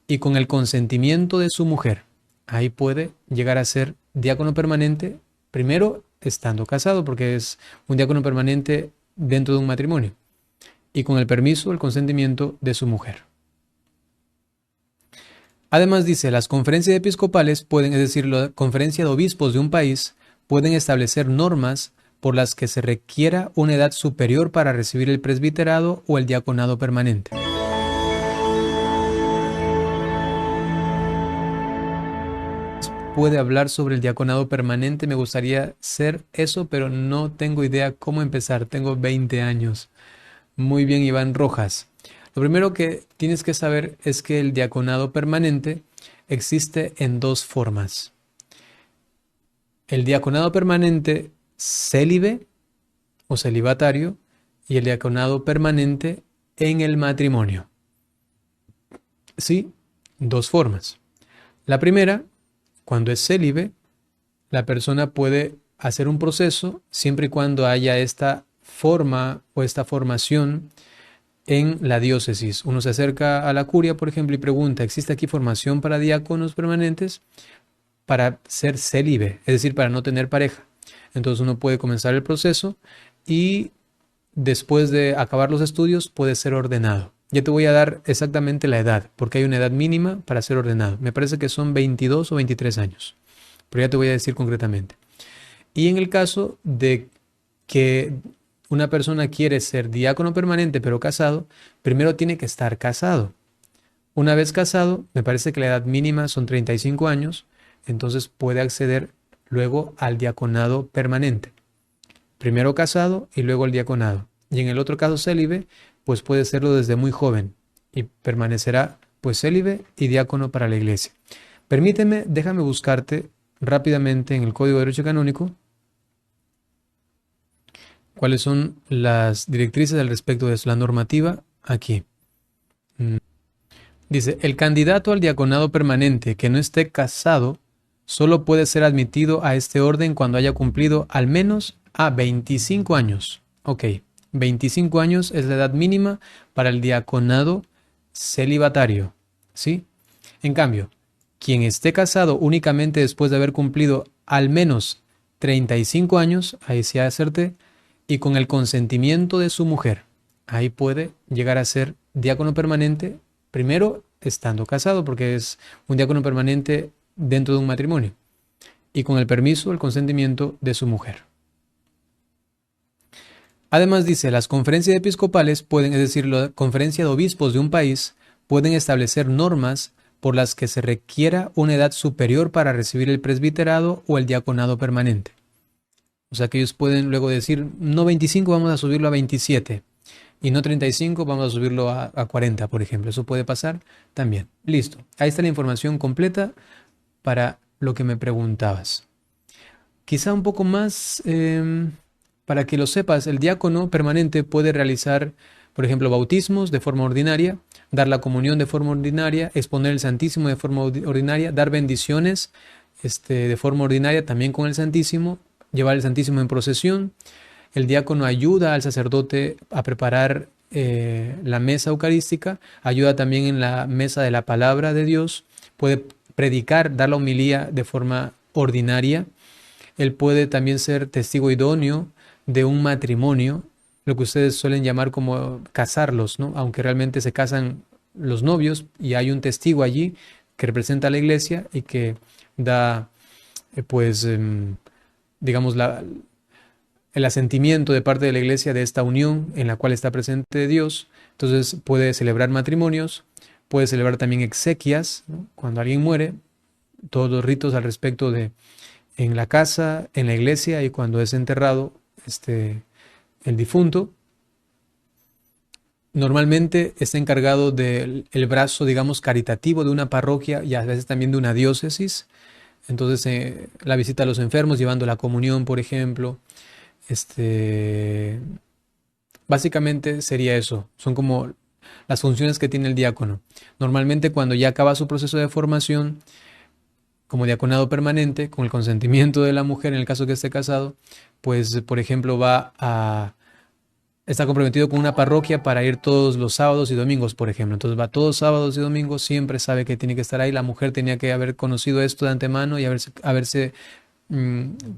y con el consentimiento de su mujer. Ahí puede llegar a ser diácono permanente, primero estando casado, porque es un diácono permanente dentro de un matrimonio, y con el permiso, el consentimiento de su mujer. Además dice, las conferencias episcopales pueden, es decir, la conferencia de obispos de un país, pueden establecer normas por las que se requiera una edad superior para recibir el presbiterado o el diaconado permanente. Puede hablar sobre el diaconado permanente, me gustaría ser eso, pero no tengo idea cómo empezar, tengo 20 años. Muy bien, Iván Rojas. Lo primero que tienes que saber es que el diaconado permanente existe en dos formas. El diaconado permanente célibe o celibatario y el diaconado permanente en el matrimonio. Sí, dos formas. La primera, cuando es célibe, la persona puede hacer un proceso siempre y cuando haya esta forma o esta formación en la diócesis. Uno se acerca a la curia, por ejemplo, y pregunta, ¿existe aquí formación para diáconos permanentes? Para ser célibe, es decir, para no tener pareja. Entonces uno puede comenzar el proceso y después de acabar los estudios puede ser ordenado. Ya te voy a dar exactamente la edad, porque hay una edad mínima para ser ordenado. Me parece que son 22 o 23 años, pero ya te voy a decir concretamente. Y en el caso de que una persona quiere ser diácono permanente pero casado, primero tiene que estar casado. Una vez casado, me parece que la edad mínima son 35 años, entonces puede acceder luego al diaconado permanente. Primero casado y luego el diaconado. Y en el otro caso célibe, pues puede serlo desde muy joven y permanecerá pues célibe y diácono para la iglesia. Permíteme, déjame buscarte rápidamente en el Código de Derecho Canónico cuáles son las directrices al respecto de la normativa aquí. Dice, el candidato al diaconado permanente que no esté casado solo puede ser admitido a este orden cuando haya cumplido al menos a 25 años. Ok, 25 años es la edad mínima para el diaconado celibatario, ¿sí? En cambio, quien esté casado únicamente después de haber cumplido al menos 35 años, ahí sí acerté, y con el consentimiento de su mujer, ahí puede llegar a ser diácono permanente, primero estando casado, porque es un diácono permanente dentro de un matrimonio, y con el permiso, el consentimiento de su mujer. Además dice, las conferencias episcopales pueden, es decir, la conferencia de obispos de un país, pueden establecer normas por las que se requiera una edad superior para recibir el presbiterado o el diaconado permanente. O sea que ellos pueden luego decir, no 25, vamos a subirlo a 27. Y no 35, vamos a subirlo a 40, por ejemplo. Eso puede pasar también. Listo. Ahí está la información completa para lo que me preguntabas. Quizá un poco más, para que lo sepas, el diácono permanente puede realizar, por ejemplo, bautismos de forma ordinaria, dar la comunión de forma ordinaria, exponer el Santísimo de forma ordinaria, dar bendiciones de forma ordinaria también con el Santísimo, llevar el Santísimo en procesión. El diácono ayuda al sacerdote a preparar la mesa eucarística, ayuda también en la mesa de la palabra de Dios, puede predicar, dar la homilía de forma ordinaria. Él puede también ser testigo idóneo de un matrimonio, lo que ustedes suelen llamar como casarlos, ¿no? Aunque realmente se casan los novios y hay un testigo allí que representa a la iglesia y que da, digamos, el asentimiento de parte de la iglesia de esta unión en la cual está presente Dios. Entonces puede celebrar matrimonios, puede celebrar también exequias, ¿no? Cuando alguien muere, todos los ritos al respecto de en la casa, en la iglesia y cuando es enterrado el difunto. Normalmente está encargado del brazo, digamos, caritativo de una parroquia y a veces también de una diócesis. Entonces, la visita a los enfermos, llevando la comunión, por ejemplo. Básicamente sería eso. Son como las funciones que tiene el diácono. Normalmente cuando ya acaba su proceso de formación, como diaconado permanente, con el consentimiento de la mujer, en el caso que esté casado, pues, por ejemplo, va a está comprometido con una parroquia para ir todos los sábados y domingos, por ejemplo. Entonces va todos sábados y domingos, siempre sabe que tiene que estar ahí. La mujer tenía que haber conocido esto de antemano y haberse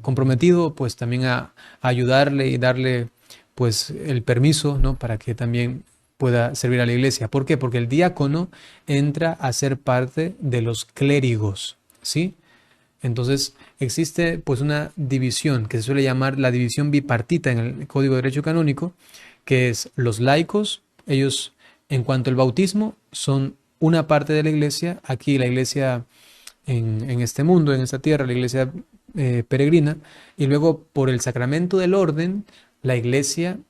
comprometido pues también a ayudarle y darle pues el permiso, ¿no? Para que también pueda servir a la iglesia. ¿Por qué? Porque el diácono entra a ser parte de los clérigos, ¿sí? Entonces existe pues una división que se suele llamar la división bipartita en el Código de Derecho Canónico, que es los laicos. Ellos, en cuanto al bautismo, son una parte de la iglesia. Aquí la iglesia en este mundo, en esta tierra, la iglesia peregrina. Y luego por el sacramento del orden, la iglesia,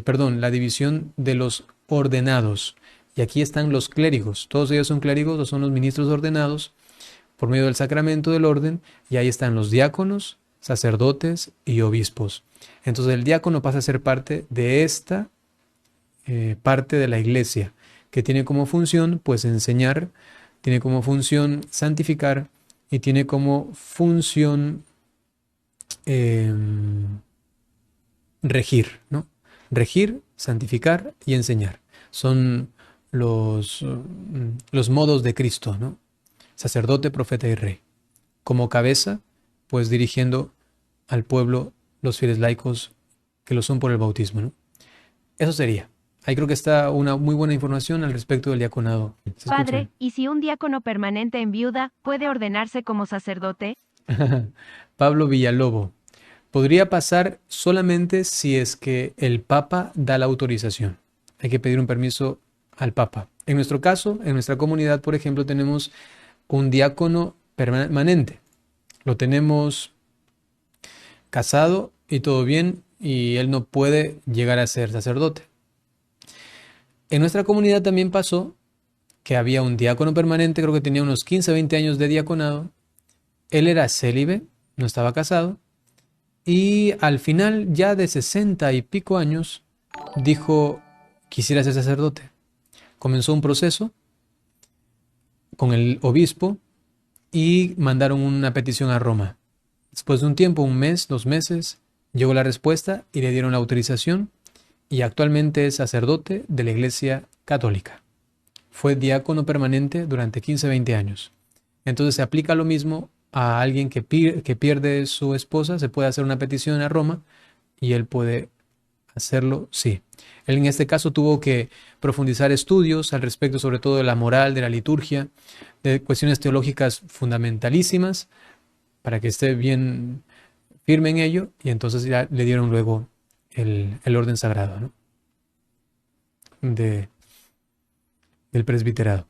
perdón, la división de los ordenados. Y aquí están los clérigos. Todos ellos son clérigos o son los ministros ordenados por medio del sacramento del orden, y ahí están los diáconos, sacerdotes y obispos. Entonces el diácono pasa a ser parte de esta parte de la iglesia, que tiene como función pues enseñar, tiene como función santificar y tiene como función eh, regir, ¿no? Regir, santificar y enseñar. Son los modos de Cristo, ¿no? Sacerdote, profeta y rey. Como cabeza, pues dirigiendo al pueblo, los fieles laicos que lo son por el bautismo, ¿no? Eso sería. Ahí creo que está una muy buena información al respecto del diaconado. ¿Se Padre, escuchan? ¿y si un diácono permanente enviuda puede ordenarse como sacerdote? Pablo Villalobo. Podría pasar solamente si es que el Papa da la autorización. Hay que pedir un permiso al Papa. En nuestro caso, en nuestra comunidad, por ejemplo, tenemos un diácono permanente. Lo tenemos casado y todo bien, y él no puede llegar a ser sacerdote. En nuestra comunidad también pasó que había un diácono permanente, creo que tenía unos 15 20 años de diaconado. Él era célibe, no estaba casado, y al final, ya de 60 y pico años, dijo, quisiera ser sacerdote. Comenzó un proceso con el obispo y mandaron una petición a Roma. Después de un tiempo, un mes, 2 meses, llegó la respuesta y le dieron la autorización, y actualmente es sacerdote de la Iglesia Católica. Fue diácono permanente durante 15 20 años. Entonces se aplica lo mismo a alguien que pierde su esposa. Se puede hacer una petición a Roma y él puede hacerlo, sí. Él en este caso tuvo que profundizar estudios al respecto, sobre todo de la moral, de la liturgia, de cuestiones teológicas fundamentalísimas, para que esté bien firme en ello, y entonces ya le dieron luego el orden sagrado, ¿no? de, del presbiterado.